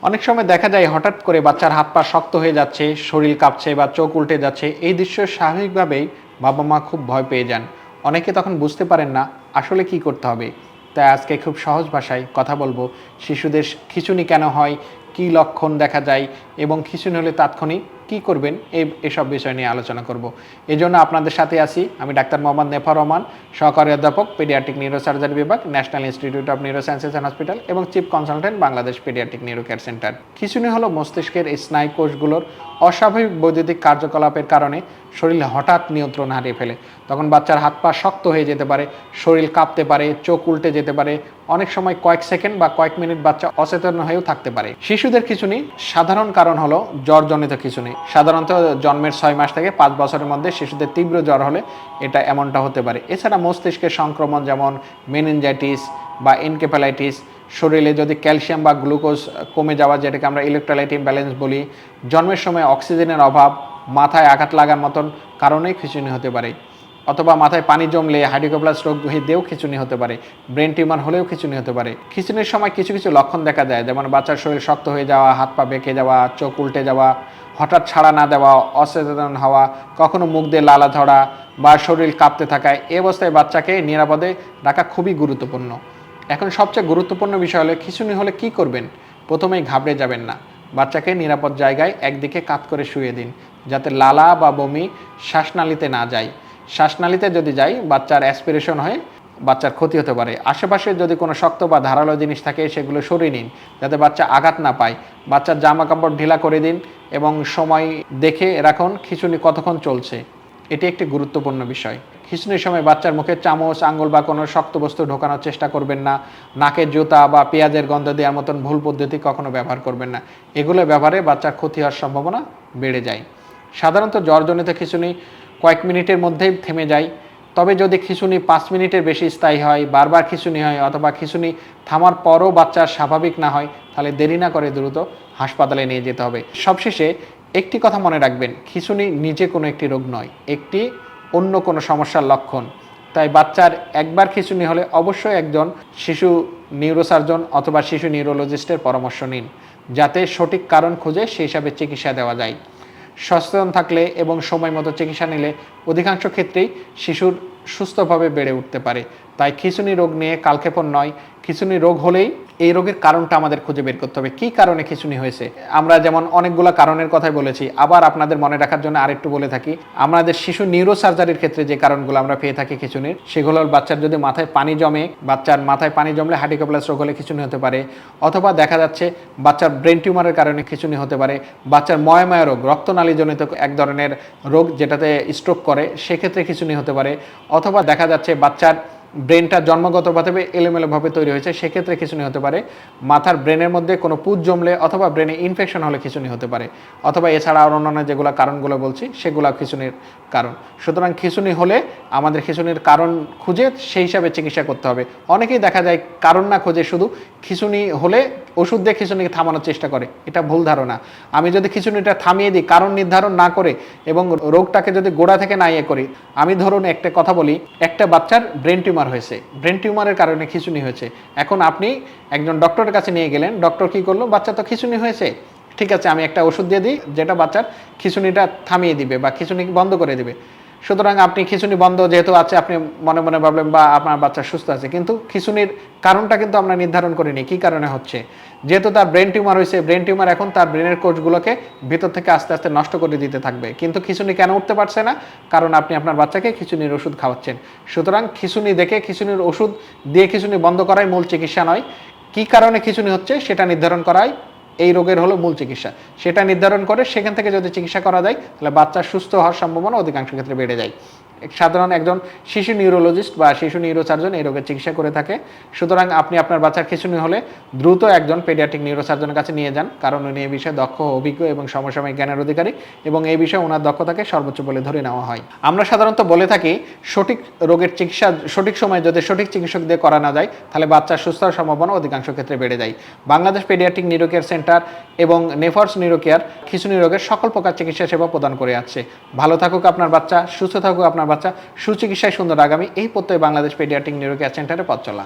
অনেক সময় দেখা যায় হঠাৎ করে বাচ্চার হাত পা শক্ত হয়ে যাচ্ছে, শরীর কাঁপছে বা চোখ উল্টে যাচ্ছে। এই দৃশ্য স্বাভাবিকভাবেই বাবা মা খুব ভয় পেয়ে যান। অনেকে তখন বুঝতে পারেন না আসলে কি করতে হবে। তাই আজকে খুব সহজ ভাষায় কথা বলবো শিশুদের খিঁচুনি কেন হয়, কী লক্ষণ দেখা যায় এবং খিঁচুনি হলে তাৎক্ষণিক কী করবেন এসব বিষয় নিয়ে আলোচনা করব। এজন্য আপনাদের সাথে আছি আমি ডাক্তার মোহাম্মদ নেফার রহমান, সহকারী অধ্যাপক পেডিয়াট্রিক নিউরোসার্জারি বিভাগ, National Institute of Neurosciences and Hospital এবং chief consultant Bangladesh pediatric neuro care center. খিঁচুনি হলো মস্তিষ্কের স্নায়ু কোষগুলোর অস্বাভাবিক বৈদ্যুতিক কার্যকলাপের কারণে শরীরে হঠাৎ নিয়ন্ত্রণ হারিয়ে ফেলে। তখন বাচ্চার হাত পা শক্ত হয়ে যেতে পারে, শরীর কাঁপতে পারে, চোখ উল্টে যেতে পারে, অনেক সময় কয়েক সেকেন্ড বা কয়েক মিনিট বাচ্চা অচেতন হয়েও থাকতে পারে। শিশুদের খিঁচুনি সাধারণ কারণ হলো জ্বরজনিত খিঁচুনি। সাধারণত জন্মের 6 মাস থেকে 5 বছরের মধ্যে শিশুদের তীব্র জ্বর হলে এটা এমনটা হতে পারে। এছাড়া মস্তিষ্কের সংক্রমণ যেমন মেনিনজাইটিস বা এনকেফালাইটিস, শরীরে যদি ক্যালসিয়াম বা গ্লুকোজ কমে যাওয়া, যেটাকে আমরা ইলেকট্রোলাইট ইমব্যালেন্স বলি, জন্মের সময় অক্সিজেনের অভাব, মাথায় আঘাত লাগার মতন কারণেই খিঁচুনি হতে পারে। অথবা মাথায় পানি জমলে হাইড্রোকেফালাস রোগ দিয়েও খিঁচুনি হতে পারে, ব্রেন টিউমার হলেও খিঁচুনি হতে পারে। খিঁচুনির সময় কিছু কিছু লক্ষণ দেখা যায়, যেমন বাচ্চার শরীর শক্ত হয়ে যাওয়া, হাত পা বেঁকে যাওয়া, চোখ উল্টে যাওয়া, হঠাৎ ছাড়া না দেওয়া, অচেতন হওয়া, কখনো মুখ দিয়ে লালা ঝরা বা শরীর কাঁপতে থাকায়। এই অবস্থায় বাচ্চাকে নিরাপদে রাখা খুবই গুরুত্বপূর্ণ। এখন সবচেয়ে গুরুত্বপূর্ণ বিষয় হলো খিঁচুনি হলে কি করবেন। প্রথমেই ঘাবড়ে যাবেন না, বাচ্চাকে নিরাপদ জায়গায় একদিকে কাত করে শুয়ে দিন, যাতে লালা বা বমি শ্বাসনালীতে না যায়। শ্বাসনালীতে যদি যায় বাচ্চার অ্যাসপিরেশন হয়ে বাচ্চার ক্ষতি হতে পারে। আশেপাশে যদি কোনো শক্ত বা ধারালো জিনিস থাকে সেগুলো সরিয়ে নিন, যাতে বাচ্চা আঘাত না পায়। বাচ্চার জামা কাপড় ঢিলা করে দিন এবং সময় দেখে রাখুন খিঁচুনি কতক্ষণ চলছে। এটি একটি গুরুত্বপূর্ণ বিষয়। খিঁচুনির সময় বাচ্চার মুখে চামচ, আঙুল বা কোনো শক্ত বস্তু ঢোকানোর চেষ্টা করবেন না। নাকে জুতা বা পেঁয়াজের গন্ধ দেওয়ার মতন ভুল পদ্ধতি কখনো ব্যবহার করবেন না। এগুলো ব্যবহারে বাচ্চার ক্ষতি হওয়ার সম্ভাবনা বেড়ে যায়। সাধারণত জ্বরজনিত খিঁচুনি কয়েক মিনিটের মধ্যেই থেমে যায়। তবে যদি খিঁচুনি 5 মিনিটের বেশি স্থায়ী হয়, বারবার খিঁচুনি হয় অথবা খিঁচুনি থামার পরও বাচ্চা স্বাভাবিক না হয়, তাহলে দেরি না করে দ্রুত হাসপাতালে নিয়ে যেতে হবে। সবশেষে একটি কথা মনে রাখবেন, খিঁচুনি নিজে কোনো একটি রোগ নয়, একটি অন্য কোনো সমস্যার লক্ষণ। তাই বাচ্চার একবার খিঁচুনি হলে অবশ্যই একজন শিশু নিউরোসার্জন অথবা শিশু নিউরোলজিস্টের পরামর্শ নিন, যাতে সঠিক কারণ খুঁজে সেই হিসাবে চিকিৎসা দেওয়া যায়। সচেতন থাকলে এবং সময় মতো চিকিৎসা নিলে অধিকাংশ ক্ষেত্রেই শিশুর সুস্থভাবে বেড়ে উঠতে পারে। তাই খিঁচুনি রোগ নিয়ে কালক্ষেপণ নয়, খিঁচুনি রোগ হলেই এই রোগের কারণটা আমাদের খুঁজে বের করতে হবে, কী কারণে খিঁচুনি হয়েছে। আমরা যেমন অনেকগুলো কারণের কথাই বলেছি, আবার আপনাদের মনে রাখার জন্য আরেকটু বলে থাকি। আমাদের শিশু নিউরোসার্জারির ক্ষেত্রে যে কারণগুলো আমরা পেয়ে থাকি খিঁচুনির, সেগুলো বাচ্চার যদি মাথায় পানি জমে, বাচ্চার মাথায় পানি জমলে হাইড্রোকেফালাস রোগ হলে খিঁচুনি হতে পারে। অথবা দেখা যাচ্ছে বাচ্চার ব্রেন টিউমারের কারণে খিঁচুনি হতে পারে। বাচ্চার ময়াময় রোগ, রক্তনালীজনিত এক ধরনের রোগ যেটাতে স্ট্রোক করে, সেক্ষেত্রে খিঁচুনি হতে পারে। অথবা দেখা যাচ্ছে বাচ্চার ব্রেনটা জন্মগতভাবে এলোমেলোভাবে তৈরি হয়েছে, সেক্ষেত্রে খিঁচুনি হতে পারে। মাথার ব্রেনের মধ্যে কোনো পুঁজ জমলে অথবা ব্রেনে ইনফেকশন হলে খিঁচুনি হতে পারে। অথবা এছাড়া আর অন্যান্য যেগুলো কারণগুলো বলছি সেগুলো খিঁচুনির কারণ। সুতরাং খিঁচুনি হলে আমাদের খিঁচুনির কারণ খুঁজে সেই হিসাবে চিকিৎসা করতে হবে। অনেকেই দেখা যায় কারণ না খুঁজে শুধু খিঁচুনি হলে ওষুধ দিয়ে খিঁচুনিকে থামানোর চেষ্টা করে, এটা ভুল ধারণা। আমি যদি খিঁচুনিটা থামিয়ে দিই কারণ নির্ধারণ না করে এবং রোগটাকে যদি গোড়া থেকে না করি, আমি ধরুন একটা কথা বলি, একটা বাচ্চার ব্রেন টিউমার হয়েছে, ব্রেন টিউমারের কারণে খিঁচুনি হয়েছে। এখন আপনি একজন ডক্টরের কাছে নিয়ে গেলেন, ডক্টর কি করলো, বাচ্চা তো খিঁচুনি হয়েছে, ঠিক আছে আমি একটা ওষুধ দিয়ে দিই যেটা বাচ্চার খিঁচুনিটা থামিয়ে দিবে বা খিঁচুনি বন্ধ করে দিবে। সুতরাং আপনি খিঁচুনি বন্ধ যেহেতু আছে, আপনি মনে মনে ভাবলেন বা আপনার বাচ্চা সুস্থ আছে, কিন্তু খিঁচুনির কারণটা কিন্তু আমরা নির্ধারণ করিনি কী কারণে হচ্ছে। যেহেতু তার ব্রেন টিউমার হয়েছে, ব্রেন টিউমার এখন তার ব্রেনের কোষগুলোকে ভিতর থেকে আস্তে আস্তে নষ্ট করে দিতে থাকবে। কিন্তু খিঁচুনি কেন উঠতে পারছে না, কারণ আপনি আপনার বাচ্চাকে খিঁচুনির ওষুধ খাওয়াচ্ছেন। সুতরাং খিঁচুনি দেখে খিঁচুনির ওষুধ দিয়ে খিঁচুনি বন্ধ করাই মূল চিকিৎসা নয়, কী কারণে খিঁচুনি হচ্ছে সেটা নির্ধারণ করাই এই রোগের হলো মূল চিকিৎসা। সেটা নির্ধারণ করে সেখান থেকে যদি চিকিৎসা করা যায়, তাহলে বাচ্চা সুস্থ হওয়ার সম্ভাবনা অধিকাংশ ক্ষেত্রে বেড়ে যায়। সাধারণ একজন শিশু নিউরোলজিস্ট বা শিশু নিউরোসার্জন এই রোগের চিকিৎসা করে থাকে। সুতরাং আপনি আপনার বাচ্চার খিঁচুনি হলে দ্রুত একজন পেডিয়াট্রিক নিউরোসার্জনের কাছে নিয়ে যান, কারণ উনি এই বিষয়ে দক্ষ, অভিজ্ঞ এবং সমসাময়িক জ্ঞানের অধিকারী এবং এই বিষয়ে ওনার দক্ষতাকে সর্বোচ্চ বলে ধরে নেওয়া হয়। আমরা সাধারণত বলে থাকি সঠিক রোগের চিকিৎসা সঠিক সময়ে যদি সঠিক চিকিৎসক দিয়ে করা না যায়, তাহলে বাচ্চার সুস্থ হওয়ার সম্ভাবনা অধিকাংশ ক্ষেত্রে বেড়ে যায়। Bangladesh pediatric neuro care centre এবং নেফার্স নিউরো কেয়ার খিঁচুনি রোগের সকল প্রকার চিকিৎসা সেবা প্রদান করে আসছে। ভালো থাকুক আপনার বাচ্চা, সুস্থ থাকুক আপনার বাচ্চা, সুচিকিৎসায় সুন্দর আগামী, এই প্রত্যয় বাংলাদেশ পেডিয়াট্রিক নিউরো কেয়ার সেন্টারে পথ চলা।